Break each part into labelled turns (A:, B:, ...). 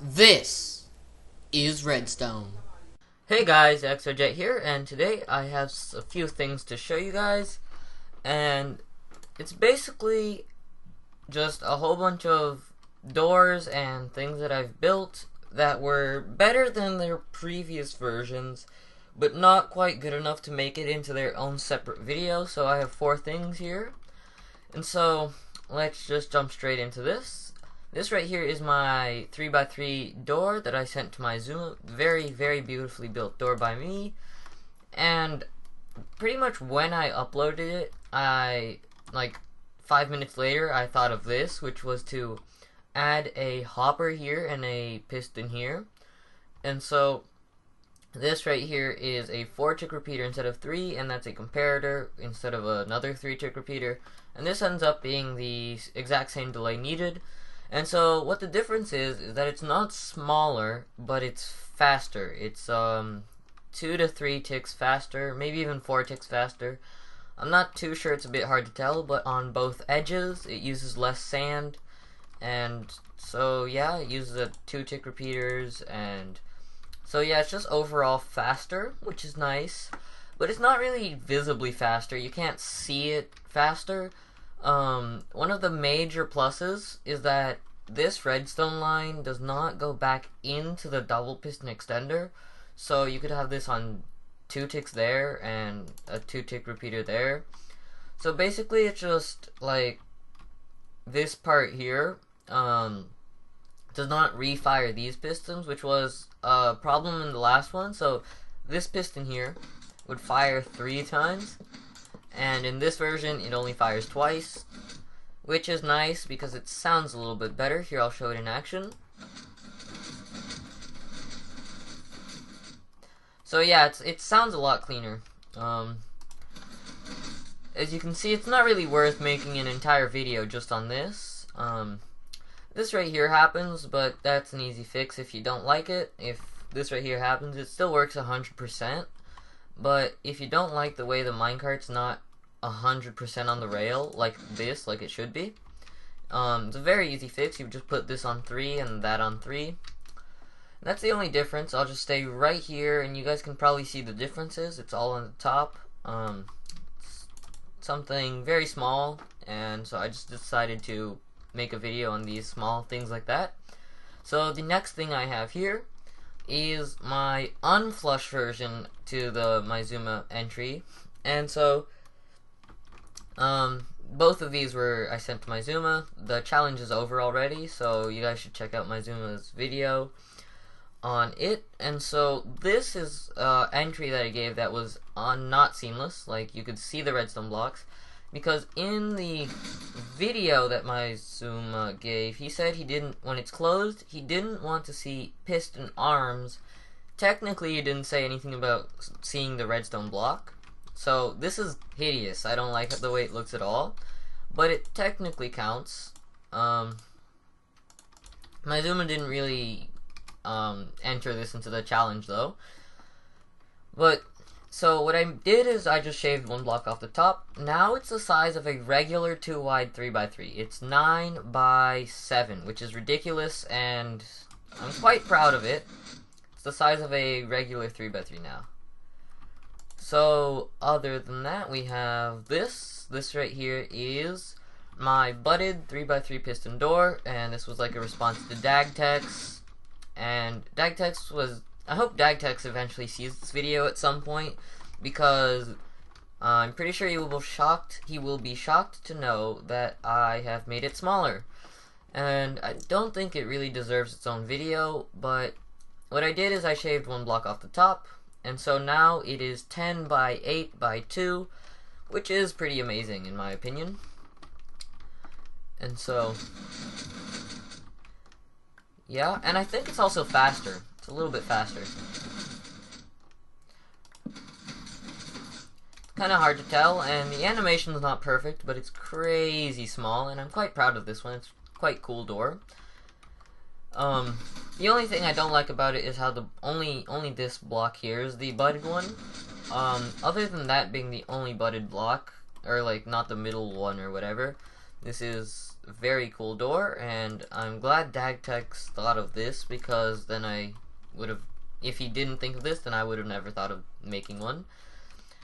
A: This is Redstone.
B: Hey guys, XOJet here, and today I have a few things to show you guys, and it's basically just a whole bunch of doors and things that I've built that were better than their previous versions, but not quite good enough to make it into their own separate video. So I have four things here, and so let's just jump straight into this. This right here is my 3x3 door that I sent to my Zuma. Very, very beautifully built door by me. And pretty much when I uploaded it, like 5 minutes later, I thought of this, which was to add a hopper here and a piston here. And so this right here is a 4-tick repeater instead of 3, and that's a comparator instead of another 3-tick repeater. And this ends up being the exact same delay needed. And so what the difference is that it's not smaller, but it's faster. It's 2 to 3 ticks faster, maybe even 4 ticks faster. I'm not too sure, it's a bit hard to tell, but on both edges it uses less sand. And so yeah, it uses a 2-tick repeaters, and so yeah, it's just overall faster, which is nice. But it's not really visibly faster. You can't see it faster. One of the major pluses is that this redstone line does not go back into the double piston extender, so you could have this on 2 ticks there and a 2-tick repeater there. So basically it's just like this part here does not refire these pistons, which was a problem in the last one. So this piston here would fire 3 times, and in this version it only fires twice, which is nice because it sounds a little bit better. Here, I'll show it in action. So yeah, it sounds a lot cleaner. As you can see, it's not really worth making an entire video just on this. This right here happens, but that's an easy fix if you don't like it. If this right here happens, it still works 100%. But if you don't like the way the minecart's not 100% on the rail like this, like it should be, it's a very easy fix. You just put this on 3 and that on 3. And that's the only difference. I'll just stay right here, and you guys can probably see the differences. It's all on the top. Something very small, and so I just decided to make a video on these small things like that. So the next thing I have here is my unflush version to the MyZuma entry, and so both of these I sent to MyZuma. The challenge is over already, so you guys should check out MyZuma's video on it. And so this is entry that I gave that was not seamless. Like, you could see the redstone blocks, because in the video that MyZuma gave, he said he didn't, when it's closed, he didn't want to see piston arms. Technically, he didn't say anything about seeing the redstone block. So this is hideous. I don't like the way it looks at all, but it technically counts. MyZuma didn't really enter this into the challenge though. But so what I did is I just shaved one block off the top. Now it's the size of a regular 2 wide 3x3. It's 9 by 7, which is ridiculous, and I'm quite proud of it. It's the size of a regular 3x3 now. So other than that, we have this. This right here is my butted 3x3 piston door, and this was like a response to DagTex. And DagTex was, I hope DagTex eventually sees this video at some point, because I'm pretty sure he will be shocked to know that I have made it smaller. And I don't think it really deserves its own video, but what I did is I shaved one block off the top, and so now it is 10 by 8 by 2, which is pretty amazing in my opinion. And so yeah, and I think it's also faster. It's a little bit faster. Kind of hard to tell, and the animation is not perfect, but it's crazy small, and I'm quite proud of this one. It's quite cool door. The only thing I don't like about it is how the only this block here is the budded one. Other than that being the only budded block, or like not the middle one or whatever, This is a very cool door, and I'm glad DagTex thought of this, because then I would have, if he didn't think of this, then I would have never thought of making one.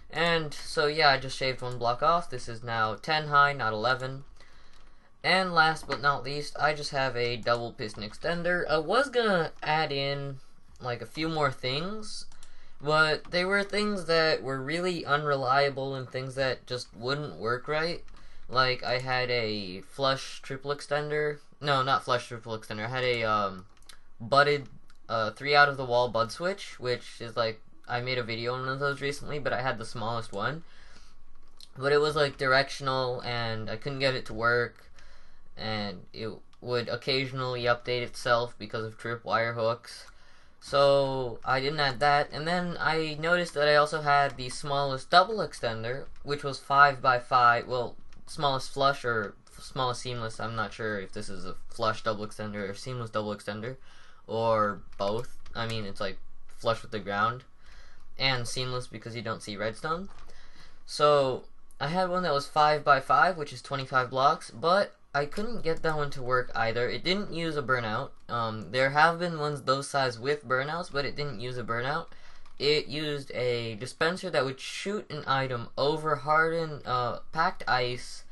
B: And so yeah, I just shaved one block off. This is now 10 high, not 11. And last but not least, I just have a double piston extender. I was gonna add in like a few more things, but they were things that were really unreliable and things that just wouldn't work right. Like, I had a flush triple extender. No, not flush triple extender. I had a butted 3 out of the wall bud switch, which is like, I made a video on one of those recently, but I had the smallest one. But it was like directional, and I couldn't get it to work, and it would occasionally update itself because of trip wire hooks. So I didn't add that, and then I noticed that I also had the smallest double extender, which was 5x5, well, smallest flush or smallest seamless. I'm not sure if this is a flush double extender or seamless double extender, or both. I mean, it's like flush with the ground and seamless because you don't see redstone. So I had one that was 5x5, which is 25 blocks, but I couldn't get that one to work either. It didn't use a burnout. There have been ones those size with burnouts, but it didn't use a burnout. It used a dispenser that would shoot an item over hardened, packed ice,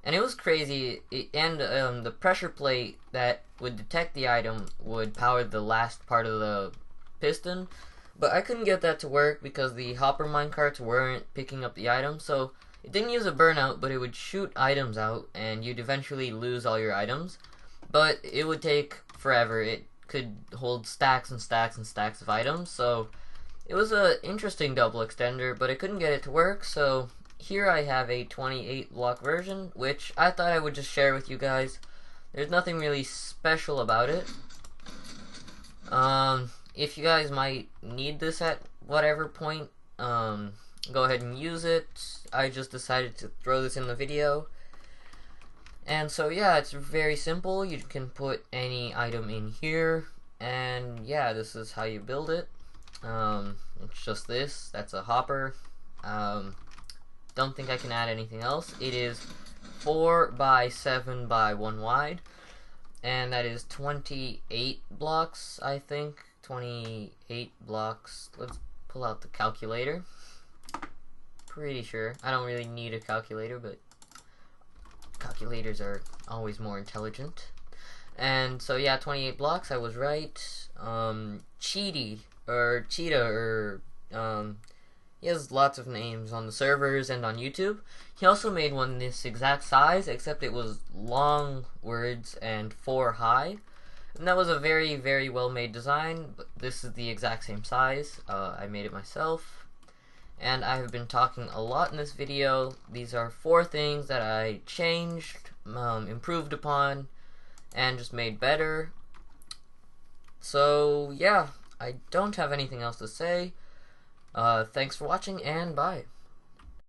B: and it was crazy. The pressure plate that would detect the item would power the last part of the piston, but I couldn't get that to work because the hopper minecarts weren't picking up the item, so it didn't use a burnout, but it would shoot items out, and you'd eventually lose all your items, but it would take forever. It could hold stacks and stacks and stacks of items, so it was an interesting double extender, but I couldn't get it to work. So here I have a 28 block version, which I thought I would just share with you guys. There's nothing really special about it. If you guys might need this at whatever point, go ahead and use it. I just decided to throw this in the video. And so yeah, it's very simple. You can put any item in here, and yeah, this is how you build it. It's just this. That's a hopper. Don't think I can add anything else. It is 4x7x1 wide, and that is 28 blocks, I think. 28 blocks. Let's pull out the calculator. Pretty sure. I don't really need a calculator, but calculators are always more intelligent. And so yeah, 28 blocks, I was right. Cheetah, he has lots of names on the servers and on YouTube. He also made one this exact size, except it was long words and 4 high. And that was a very, very well made design, but this is the exact same size. I made it myself. And I have been talking a lot in this video. These are 4 things that I changed, improved upon, and just made better. So yeah, I don't have anything else to say. Thanks for watching, and bye.